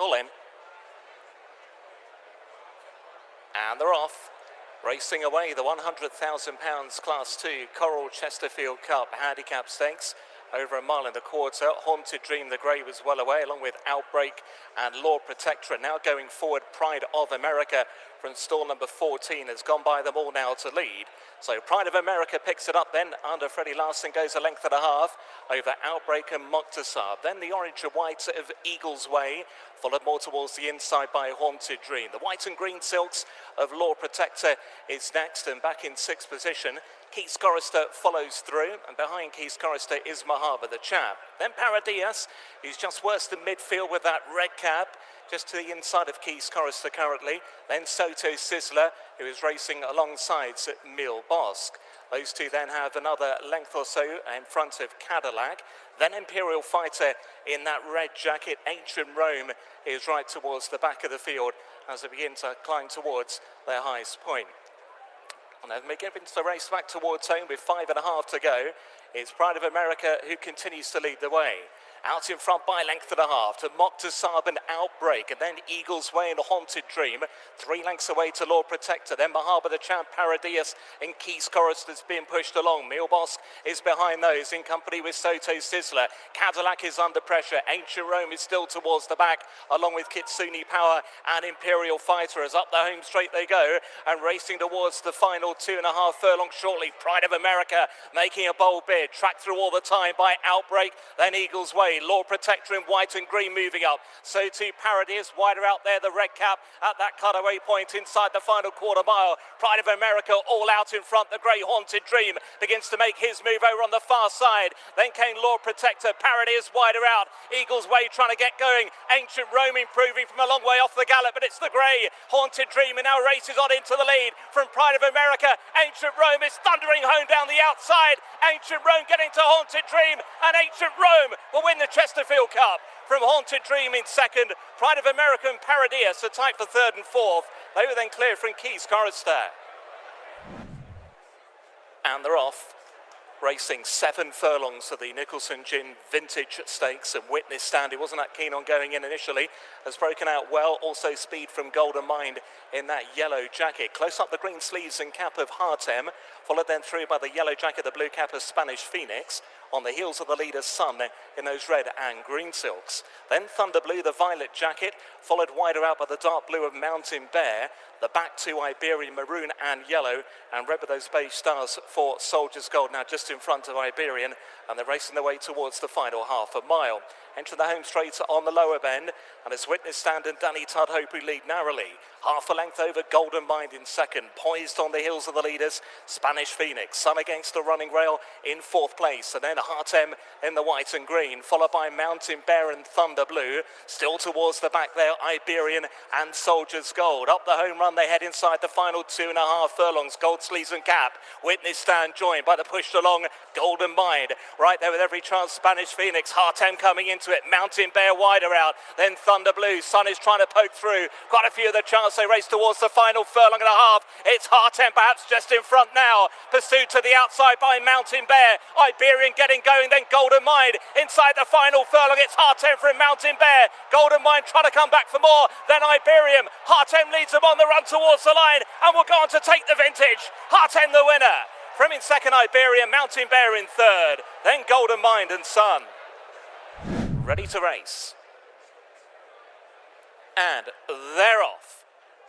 Colin. And they're off. Racing away, the £100,000 Class 2 Coral Chesterfield Cup Handicap Stakes. Over a mile in the quarter. Haunted Dream, the grey, was well away, along with Outbreak and Lord Protector. Now going forward, Pride of America from stall number 14 has gone by them all now to lead. So Pride of America picks it up then under Freddie Larson, goes a length and a half over Outbreak and Moktasar. Then the orange and white of Eagle's Way, followed more towards the inside by Haunted Dream. The white and green silks of Lord Protector is next, and back in sixth position. Keith Chorister follows through, and behind Keith Chorister is Mahaba the Chap. Then Paradias, who's just worse than midfield with that red cap, just to the inside of Keith Chorister currently. Then Soto Sizzler, who is racing alongside Mil Bosque. Those two then have another length or so in front of Cadillac. Then Imperial Fighter in that red jacket. Ancient Rome is right towards the back of the field as they begin to climb towards their highest point. And then we get into the race back towards home with 5.5 to go. It's Pride of America who continues to lead the way. Out in front by length and a half to Moktasar and Outbreak, and then Eagle's Way and Haunted Dream. 3 lengths away to Lord Protector, then Mahaba the Champ, Paradias and Keith Chorister's being pushed along. Mil Bosque is behind those in company with Soto Sizzler. Cadillac is under pressure. Ancient Rome is still towards the back, along with Kitsune Power and Imperial Fighter. As up the home straight they go, and racing towards the final 2.5 furlongs shortly. Pride of America making a bold bid, tracked through all the time by Outbreak, then Eagle's Way. Lord Protector in white and green moving up. So too Paradies, wider out there, the red cap at that cutaway point inside the final quarter mile. Pride of America all out in front. The grey Haunted Dream begins to make his move over on the far side. Then came Lord Protector. Paradies wider out. Eagle's Way trying to get going. Ancient Rome improving from a long way off the gallop, but it's the grey Haunted Dream and now races on into the lead from Pride of America. Ancient Rome is thundering home down the outside. Ancient Rome getting to Haunted Dream, and Ancient Rome will win the Chesterfield Cup from Haunted Dream in second. Pride of America and Paradias are tight for third and fourth. They were then clear from Keith Chorister. And they're off. Racing 7 furlongs of the Nicholson Gin Vintage Stakes, and Witness Stand, who wasn't that keen on going in initially, has broken out well. Also Speed from Golden Mind in that yellow jacket. Close up the green sleeves and cap of Hcap, followed then through by the yellow jacket, the blue cap of Spanish Phoenix. On the heels of the leader's Sun in those red and green silks. Then Thunder Blue, the violet jacket, followed wider out by the dark blue of Mountain Bear. The back two Iberian, maroon and yellow, and red with those beige stars for Soldier's Gold, now just in front of Iberian, and they're racing their way towards the final half a mile. Entering the home straight on the lower bend, and it's Witness Stand and Danny Tudhope who lead narrowly. Half a length over Golden Mind in second, poised on the heels of the leaders, Spanish Phoenix. Sun Against the Running Rail in fourth place, and then Hcap in the white and green, followed by Mountain Bear and Thunder Blue. Still towards the back there, Iberian and Soldier's Gold. Up the home run, they head inside the final 2.5 furlongs. Gold Sleeves and Cap. Witness Stand joined by the pushed along Golden Mind. Right there with every chance, Spanish Phoenix. Hcap coming into it. Mountain Bear wider out. Then Thunder Blue. Sun is trying to poke through. Quite a few of the chance. They race towards the final furlong and a half. It's Hcap perhaps just in front now. Pursued to the outside by Mountain Bear. Iberian getting going. Then Golden Mind inside the final furlong. It's Hcap from Mountain Bear. Golden Mind trying to come back for more. Then Iberian. Hcap leads them on the run towards the line and will go on to take the vintage. Hcap the winner. From in second, Iberian. Mountain Bear in third. Then Golden Mind and Sun. Ready to race. And they're off.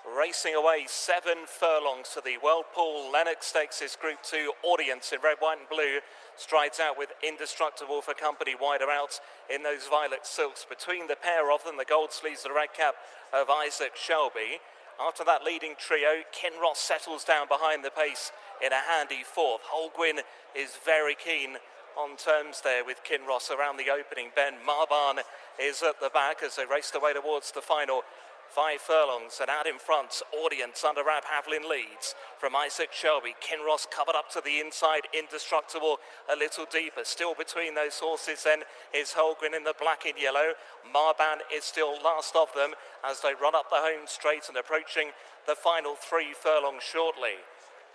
Racing away 7 furlongs to the Whirlpool Lennox Stakes' Group 2 audience in red, white and blue. Strides out with Indestructible for company wider out in those violet silks. Between the pair of them, the gold sleeves, the red cap of Isaac Shelby. After that leading trio, Kinross settles down behind the pace in a handy fourth. Holguin is very keen on terms there with Kinross around the opening bend. Marban is at the back as they race their way towards the final 5 furlongs, and out in front, audience under Rab Havlin leads from Isaac Shelby. Kinross covered up to the inside, Indestructible a little deeper. Still between those horses then is Holguin in the black and yellow. Marban is still last of them as they run up the home straight and approaching the final 3 furlongs shortly.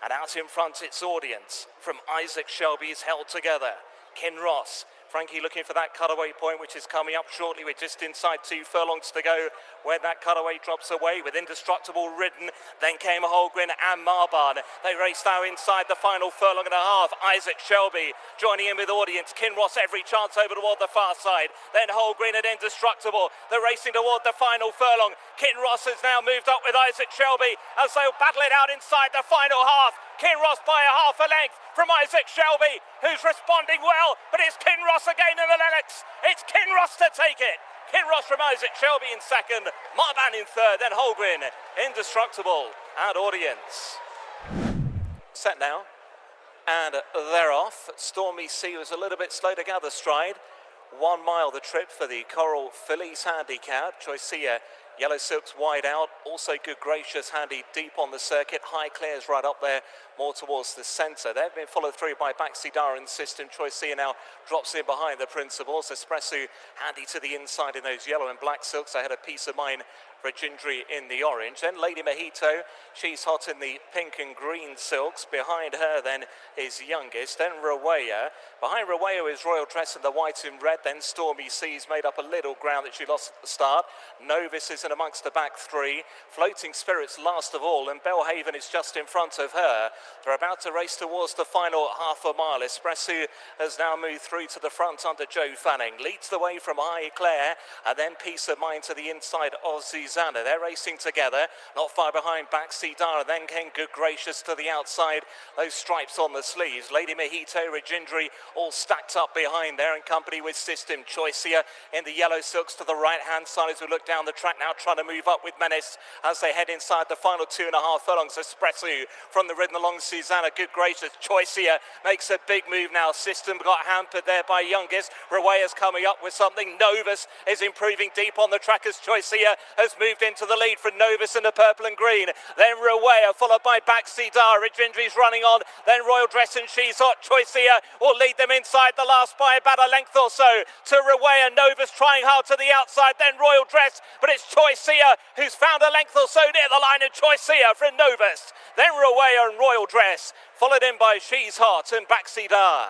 And out in front, it's audience from Isaac Shelby is held together. Kinross Frankie looking for that cutaway point, which is coming up shortly. We're just inside 2 furlongs to go when that cutaway drops away with Indestructible ridden. Then came Holgren and Marban. They race now inside the final furlong and a half. Isaac Shelby joining in with audience. Kinross every chance over toward the far side. Then Holgren and Indestructible. They're racing toward the final furlong. Kinross has now moved up with Isaac Shelby as they'll battle it out inside the final half. Kinross by a half a length from Isaac Shelby, who's responding well, but it's Kinross again in the Lennox. It's Kinross to take it. Kinross from Isaac Shelby in second, Marban in third, then Holgren, Indestructible and audience. Set now, and they're off. Stormy Sea was a little bit slow to gather stride. 1 mile the trip for the Coral Fillies handicap. Choicea, Yellow Silk's wide out, also Good Gracious handy deep on the circuit. High Clear's right up there, more towards the centre. They've been followed through by Baxidara and System. Choicea now drops in behind the principals. Espresso handy to the inside in those yellow and black silks. They had a Peace of Mind for Gingery in the orange. Then Lady Mojito, she's hot in the pink and green silks. Behind her then is youngest. Then Rawaya. Behind Rawaya is Royal Dress in the white and red. Then Stormy Seas made up a little ground that she lost at the start. Novice is in amongst the back 3. Floating Spirits last of all, and Belhaven is just in front of her. They're about to race towards the final half a mile. Espresso has now moved through to the front under Joe Fanning. Leads the way from High Claire, and then Peace of Mind to the inside of Susanna. They're racing together, not far behind Baxidara. Then came Good Gracious to the outside, those stripes on the sleeves. Lady Mojito, Regindry, all stacked up behind there in company with System. Choicea in the yellow silks to the right-hand side as we look down the track now, trying to move up with Menace as they head inside the final 2.5 furlongs. Espresso from the ridden along Susanna. Good Gracious. Choicea makes a big move now. System got hampered there by youngest. Rawaya's coming up with something. Novus is improving deep on the track as Choicea has moved into the lead for Novus in the purple and green. Then Rawaya followed by Baxidara. Ridgendry's running on. Then Royal Dress and She's Hot. Choicea will lead them inside the last by about a length or so to Rawaya. Novus trying hard to the outside. Then Royal Dress, but it's Choicea who's found a length or so near the line, and Choicea from Novus. Then Rawaya and Royal Dress, followed in by She's Hot and Baxidara.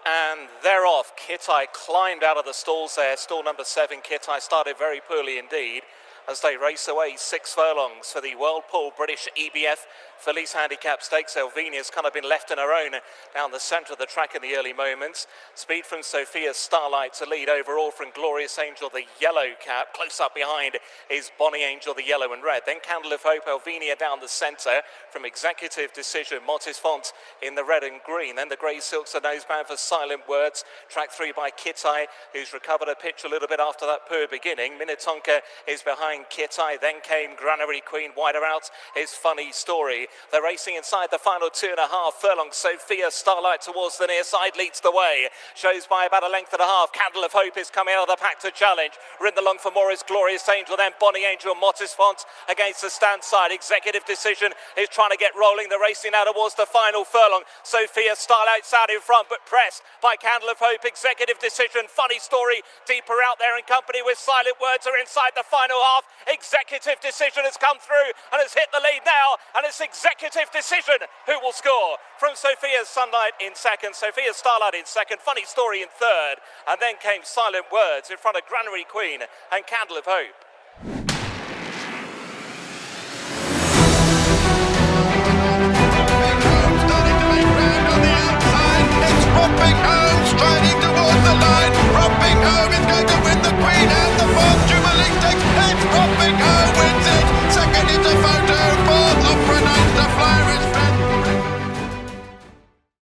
And they're off. Kitai climbed out of the stalls there. Stall number 7, Kitai, started very poorly indeed as they race away 6 furlongs for the Whirlpool British EBF Fillies Handicap Stakes. Elvinia's kind of been left on her own down the centre of the track in the early moments. Speed from Sophia Starlight to lead overall from Glorious Angel, the yellow cap. Close up behind is Bonnie Angel, the yellow and red. Then Candle of Hope, Elvinia down the centre from Executive Decision. Montes Font in the red and green. Then the grey silks are nosebound for Silent Words. Track 3 by Kitai, who's recovered her pitch a little bit after that poor beginning. Minnetonka is behind Kitai. Then came Granary Queen. Wider out is Funny Story. They're racing inside the final 2.5 furlongs. Sophia Starlight towards the near side leads the way. Shows by about a length and a half. Candle of Hope is coming out of the pack to challenge. Ridden along for Morris Glorious Angel. Then Bonnie Angel, Montes Font against the stand side. Executive Decision is trying to get rolling. They're racing now towards the final furlong. Sophia Starlight's out in front, but pressed by Candle of Hope. Executive Decision, Funny Story deeper out there in company with Silent Words are inside the final half. Executive Decision has come through and has hit the lead now, and it's Executive Decision who will score from Sophia Sunlight in second, Sophia Starlight in second, Funny Story in third, and then came Silent Words in front of Granary Queen and Candle of Hope.